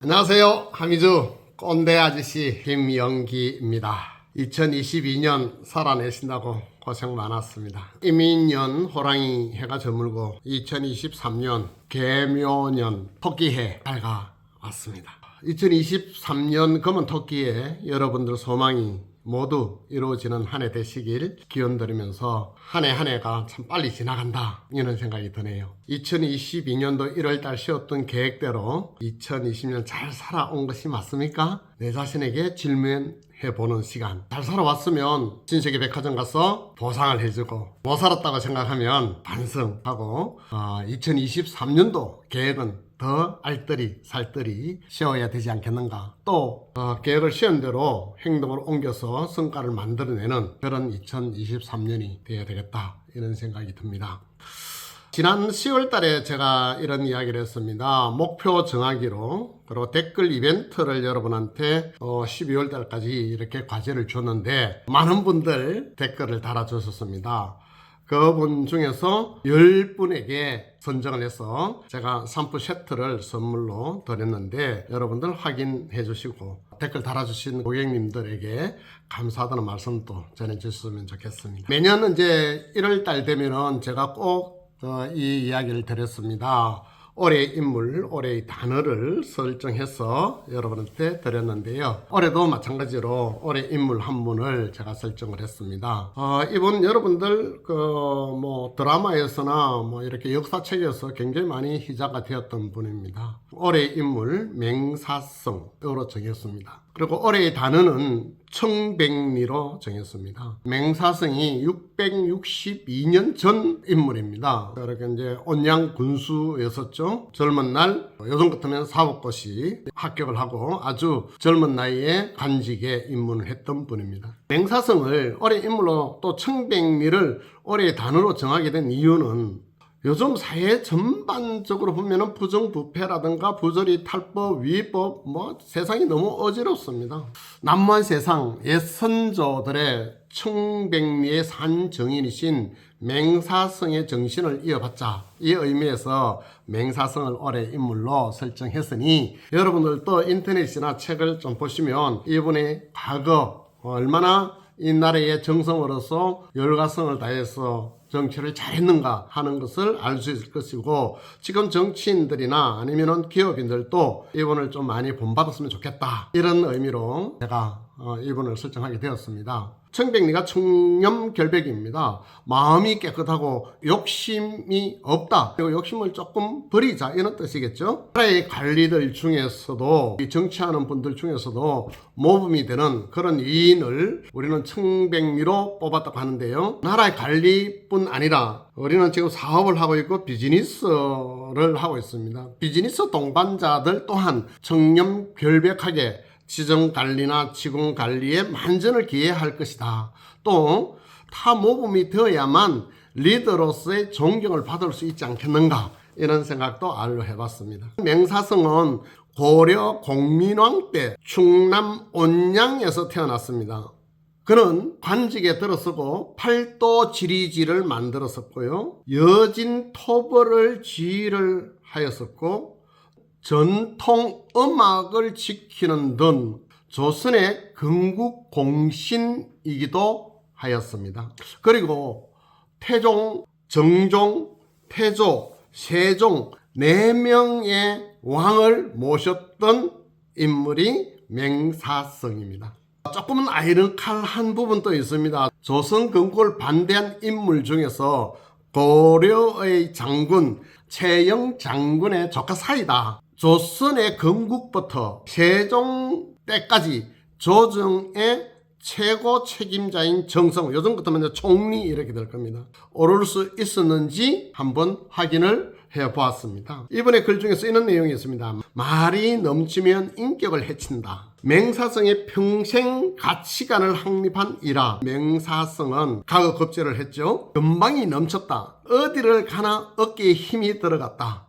안녕하세요. 하미주 꼰대 아저씨 김영기입니다. 2022년 살아내신다고 고생 많았습니다. 이민년 호랑이 해가 저물고 2023년 개묘년 토끼해 해가 왔습니다. 2023년 검은 토끼에 여러분들 소망이 모두 이루어지는 한 해 되시길 기원드리면서 한 해 한 해가 참 빨리 지나간다 이런 생각이 드네요. 2022년도 1월달 세웠던 계획대로 2020년 잘 살아온 것이 맞습니까? 내 자신에게 질문해보는 시간. 잘 살아왔으면 신세계 백화점 가서 보상을 해주고, 못 살았다고 생각하면 반성하고 2023년도 계획은 더 알뜰히 살뜰히 세워야 되지 않겠는가. 또 계획을 세운 대로 행동을 옮겨서 성과를 만들어내는 그런 2023년이 되어야 되겠다 이런 생각이 듭니다. 지난 10월 달에 제가 이런 이야기를 했습니다. 목표 정하기로, 그리고 댓글 이벤트를 여러분한테 12월 달까지 이렇게 과제를 줬는데 많은 분들 댓글을 달아주셨습니다. 그분 중에서 10분에게 선정을 해서 제가 샴푸 세트를 선물로 드렸는데 여러분들 확인해 주시고 댓글 달아주신 고객님들에게 감사하다는 말씀도 전해주셨으면 좋겠습니다. 매년 이제 1월달 되면은 제가 꼭 이 이야기를 드렸습니다. 올해의 인물, 올해의 단어를 설정해서 여러분한테 드렸는데요. 올해도 마찬가지로 올해 인물 한 분을 제가 설정을 했습니다. 이분 여러분들 드라마에서나 이렇게 역사책에서 굉장히 많이 희자가 되었던 분입니다. 올해의 인물 맹사성으로 정했습니다. 그리고 올해의 단어는 청백리로 정했습니다. 맹사성이 662년 전 인물입니다. 이렇게 이제 온양 군수였었죠. 젊은 날 요즘 같으면 사법고시 합격을 하고 아주 젊은 나이에 관직에 입문을 했던 분입니다. 맹사성을 올해 인물로 또 청백리를 올해의 단어로 정하게 된 이유는 요즘 사회 전반적으로 보면은 부정부패라든가 부조리, 탈법, 위법 세상이 너무 어지럽습니다. 난무한 세상 옛 선조들의 청백리의 산 정인이신 맹사성의 정신을 이어받자 이 의미에서 맹사성을 올해 인물로 설정했으니 여러분들도 인터넷이나 책을 좀 보시면 이분의 과거 얼마나 이 나라의 정성으로서 열과성을 다해서 정치를 잘했는가 하는 것을 알 수 있을 것이고, 지금 정치인들이나 아니면은 기업인들도 이분을 좀 많이 본받았으면 좋겠다 이런 의미로 제가 이분을 설정하게 되었습니다. 청백리가 청렴결백입니다. 마음이 깨끗하고 욕심이 없다. 그리고 욕심을 조금 버리자 이런 뜻이겠죠. 나라의 관리들 중에서도 정치하는 분들 중에서도 모범이 되는 그런 이인을 우리는 청백리로 뽑았다고 하는데요. 나라의 관리뿐 아니라 우리는 지금 사업을 하고 있고 비즈니스를 하고 있습니다. 비즈니스 동반자들 또한 청렴결백하게 지정관리나 직원관리에 만전을 기해야 할 것이다. 또 타 모범이 되어야만 리더로서의 존경을 받을 수 있지 않겠는가 이런 생각도 알로 해봤습니다. 맹사성은 고려 공민왕 때 충남 온양에서 태어났습니다. 그는 관직에 들어서고 팔도 지리지를 만들었었고요. 여진 토벌을 지휘를 하였었고 전통 음악을 지키는 등 조선의 건국 공신이기도 하였습니다. 그리고 태종, 정종, 태조, 세종 4명의 왕을 모셨던 인물이 맹사성입니다. 조금은 아이러니컬한 부분도 있습니다. 조선 건국을 반대한 인물 중에서 고려의 장군 최영 장군의 조카 사이다. 조선의 건국부터 세종 때까지 조정의 최고 책임자인 정성, 요즘 같으면 총리 이렇게 될 겁니다. 오를 수 있었는지 한번 확인을 해보았습니다. 이번에 글 중에서 이런 내용이 있습니다. 말이 넘치면 인격을 해친다. 맹사성의 평생 가치관을 확립한 이라 맹사성은 가급겁제를 했죠. 금방이 넘쳤다. 어디를 가나 어깨에 힘이 들어갔다.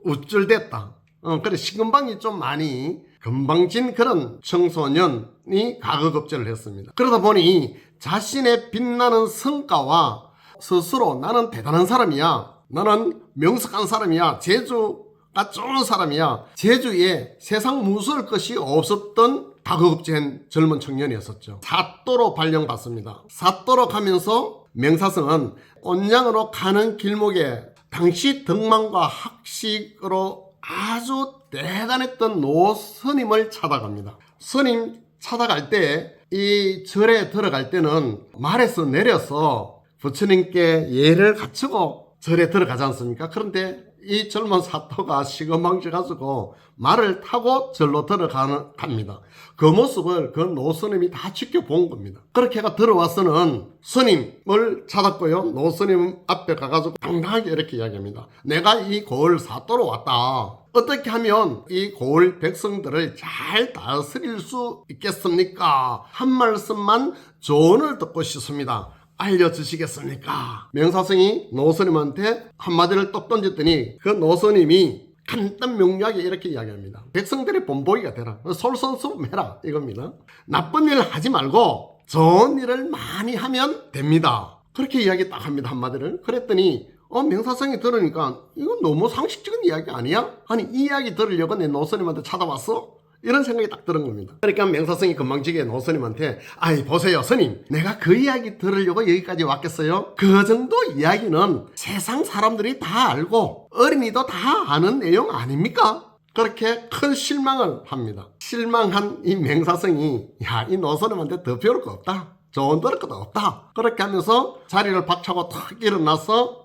우쭐댔다. 그래 시금방이 좀 많이 금방진 그런 청소년이 가급겁제를 했습니다. 그러다 보니 자신의 빛나는 성과와 스스로 나는 대단한 사람이야, 나는 명석한 사람이야, 제주 좋은 사람이야. 제주에 세상 무서울 것이 없었던 다급진 젊은 청년이었었죠. 사또로 발령받습니다. 사또로 가면서 명사성은 온양으로 가는 길목에 당시 덕망과 학식으로 아주 대단했던 노스님을 찾아갑니다. 스님 찾아갈 때 이 절에 들어갈 때는 말에서 내려서 부처님께 예를 갖추고 절에 들어가지 않습니까? 그런데 이 젊은 사또가 시건방져가지고 말을 타고 절로 들어갑니다. 그 모습을 그 노스님이 다 지켜본 겁니다. 그렇게 해가 들어와서는 스님을 찾았고요. 노스님 앞에 가가지고 당당하게 이렇게 이야기합니다. 내가 이 고을 사또로 왔다. 어떻게 하면 이 고을 백성들을 잘 다스릴 수 있겠습니까? 한 말씀만 조언을 듣고 싶습니다. 알려주시겠습니까? 명사성이 노스님한테 한마디를 똑 던졌더니 그 노스님이 간단 명료하게 이렇게 이야기합니다. 백성들의 본보기가 되라. 솔선수범해라 이겁니다. 나쁜 일을 하지 말고 좋은 일을 많이 하면 됩니다. 그렇게 이야기 딱 합니다. 한마디를. 그랬더니 명사성이 들으니까 이건 너무 상식적인 이야기 아니야? 아니 이 이야기 들으려고 내 노스님한테 찾아왔어? 이런 생각이 딱 드는 겁니다. 그러니까 명사성이 금방지게 노스님한테 아이 보세요 스님, 내가 그 이야기 들으려고 여기까지 왔겠어요? 그 정도 이야기는 세상 사람들이 다 알고 어린이도 다 아는 내용 아닙니까? 그렇게 큰 실망을 합니다. 실망한 이 명사성이 이 노스님한테 더 배울 거 없다, 조언 들을 것도 없다. 그렇게 하면서 자리를 박차고 탁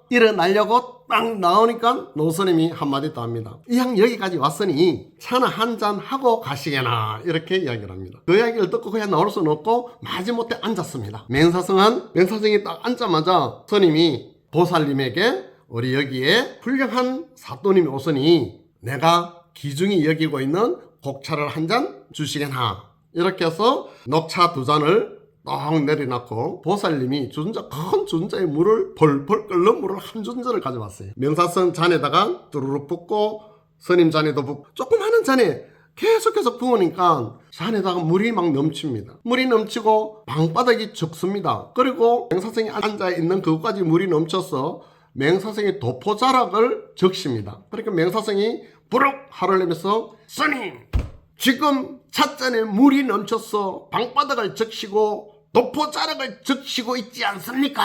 일어나려고 딱 나오니까 노스님이 한마디 더 합니다. 이왕 여기까지 왔으니 차나 한잔 하고 가시게나 이렇게 이야기를 합니다. 그 이야기를 듣고 그냥 나올 수는 없고 마지못해 앉았습니다. 명사성이 딱 앉자마자 스님이 보살님에게 우리 여기에 훌륭한 사또님이 오시니 내가 기중이 여기고 있는 곡차를 한 잔 주시게나 이렇게 해서 녹차 2잔을 딱 내려놓고 보살님이 큰 주전자에 물을 벌벌 끓는 물을 한 주전자를 가져왔어요. 명사성 잔에다가 뚜루룩 붓고 스님 잔에도 붓고 조그마한 잔에 계속 부으니까 잔에다가 물이 막 넘칩니다. 물이 넘치고 방바닥이 적습니다. 그리고 명사성이 앉아있는 그것까지 물이 넘쳐서 명사성이 도포자락을 적십니다. 그러니까 명사성이 부룩 화를 내면서 스님, 지금 찻잔에 물이 넘쳐서 방바닥을 적시고 도포자락을 적시고 있지 않습니까?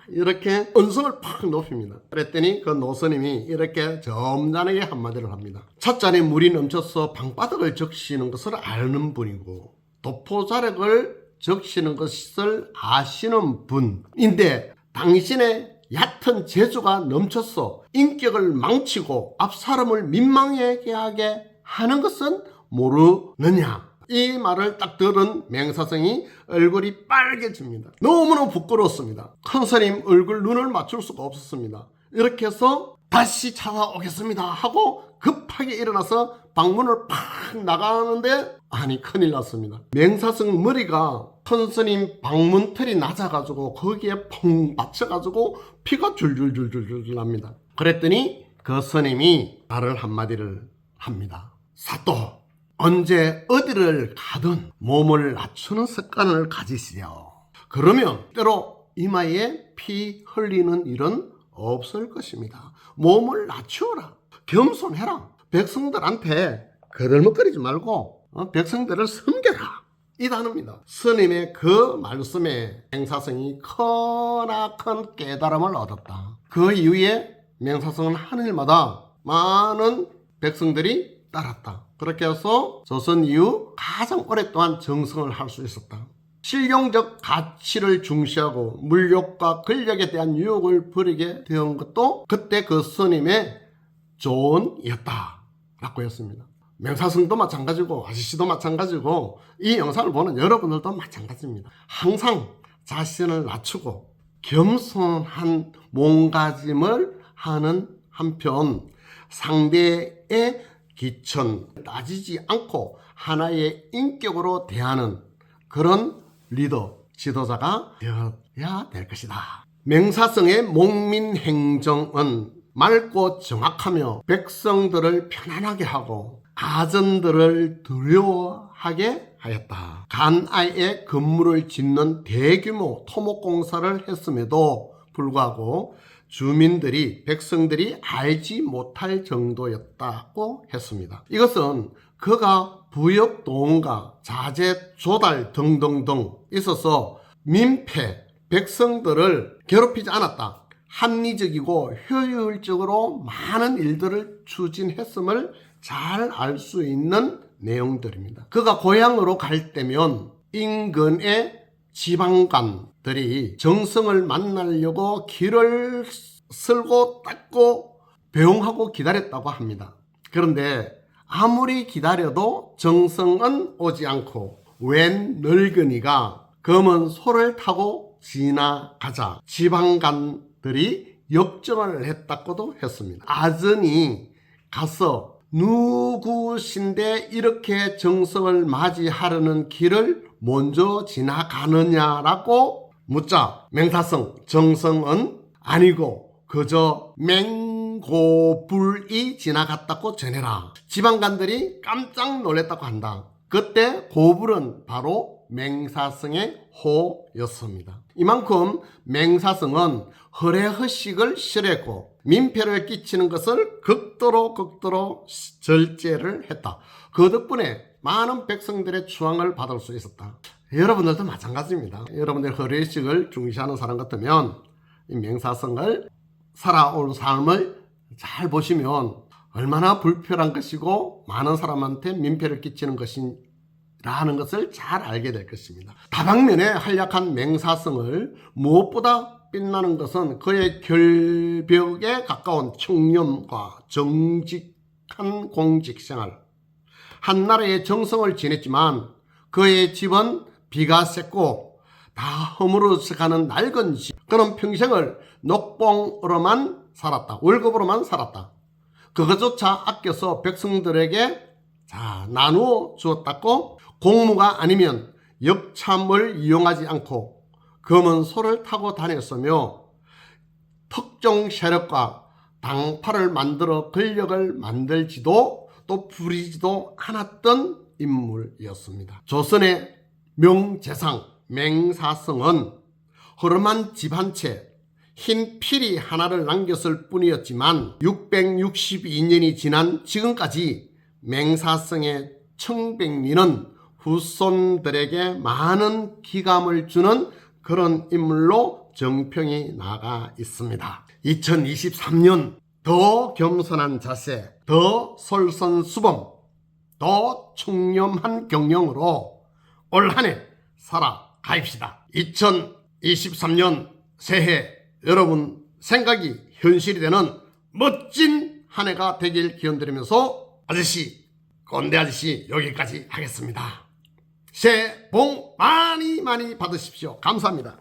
이렇게 언성을 팍 높입니다. 그랬더니 그 노스님이 이렇게 점잖게 한마디를 합니다. 찻잔에 물이 넘쳐서 방바닥을 적시는 것을 아는 분이고 도포자락을 적시는 것을 아시는 분인데 당신의 얕은 재주가 넘쳐서 인격을 망치고 앞사람을 민망하게 하게 하는 것은 모르느냐? 이 말을 딱 들은 명사성이 얼굴이 빨개집니다. 너무너무 부끄러웠습니다. 큰 스님 얼굴 눈을 맞출 수가 없었습니다. 이렇게 해서 다시 찾아오겠습니다 하고 급하게 일어나서 방문을 팍 나가는데 아니 큰일 났습니다. 명사성 머리가 큰 스님 방문틀이 낮아가지고 거기에 펑 맞춰가지고 피가 줄줄줄줄줄 납니다. 그랬더니 그 스님이 말을 한마디를 합니다. 사또, 언제 어디를 가든 몸을 낮추는 습관을 가지시오. 그러면 때로 이마에 피 흘리는 일은 없을 것입니다. 몸을 낮추어라. 겸손해라. 백성들한테 거들먹거리지 말고 백성들을 섬겨라. 이 단어입니다. 스님의 그 말씀에 명사성이 크나큰 깨달음을 얻었다. 그 이후에 명사성은 하늘마다 많은 백성들이 따랐다. 그렇게 해서 조선 이후 가장 오랫동안 정성을 할 수 있었다. 실용적 가치를 중시하고 물욕과 권력에 대한 유혹을 버리게 된 것도 그때 그 스님의 조언이었다 라고 했습니다. 명사성도 마찬가지고 아저씨도 마찬가지고 이 영상을 보는 여러분들도 마찬가지입니다. 항상 자신을 낮추고 겸손한 몸가짐을 하는 한편 상대의 기천 따지지 않고 하나의 인격으로 대하는 그런 리더, 지도자가 되어야 될 것이다. 명사성의 목민행정은 맑고 정확하며 백성들을 편안하게 하고 아전들을 두려워하게 하였다. 간아에 건물을 짓는 대규모 토목공사를 했음에도 불구하고 주민들이 백성들이 알지 못할 정도였다고 했습니다. 이것은 그가 부역 동원과 자재 조달 등등등 있어서 민폐 백성들을 괴롭히지 않았다. 합리적이고 효율적으로 많은 일들을 추진했음을 잘 알 수 있는 내용들입니다. 그가 고향으로 갈 때면 인근의 지방관들이 정성을 만나려고 길을 쓸고 닦고 배웅하고 기다렸다고 합니다. 그런데 아무리 기다려도 정성은 오지 않고 웬 늙은이가 검은 소를 타고 지나가자 지방관들이 역정을 했다고도 했습니다. 아전이 가서 누구신데 이렇게 정성을 맞이하려는 길을 먼저 지나가느냐라고 묻자 맹사성 정성은 아니고 그저 맹고불이 지나갔다고 전해라. 지방관들이 깜짝 놀랐다고 한다. 그때 고불은 바로 맹사성의 호였습니다. 이만큼 맹사성은 허례허식을 싫어했고 민폐를 끼치는 것을 극도로 절제를 했다. 그 덕분에 많은 백성들의 추앙을 받을 수 있었다. 여러분들도 마찬가지입니다. 여러분들 허례식을 중시하는 사람 같으면 이 맹사성을 살아온 삶을 잘 보시면 얼마나 불편한 것이고 많은 사람한테 민폐를 끼치는 것이라는 것을 잘 알게 될 것입니다. 다방면에 한약한 맹사성을 무엇보다 빛나는 것은 그의 결벽에 가까운 청렴과 정직한 공직생활. 한나라의 정성을 지냈지만 그의 집은 비가 샜고 다 허물어져가는 낡은 집. 그는 평생을 녹봉으로만 살았다. 월급으로만 살았다. 그것조차 아껴서 백성들에게 나누어 주었다고 공무가 아니면 역참을 이용하지 않고 검은 소를 타고 다녔으며 특정 세력과 당파를 만들어 권력을 만들지도 또 부리지도 않았던 인물이었습니다. 조선의 명재상 맹사성은 허름한 집 한 채, 흰 피리 하나를 남겼을 뿐이었지만 662년이 지난 지금까지 맹사성의 청백리는 후손들에게 많은 기감을 주는 그런 인물로 정평이 나가 있습니다. 2023년 더 겸손한 자세, 더 솔선수범, 더 청렴한 경영으로 올 한 해 살아가입시다. 2023년 새해 여러분 생각이 현실이 되는 멋진 한 해가 되길 기원드리면서 꼰대 아저씨 여기까지 하겠습니다. 새해 복 많이 받으십시오. 감사합니다.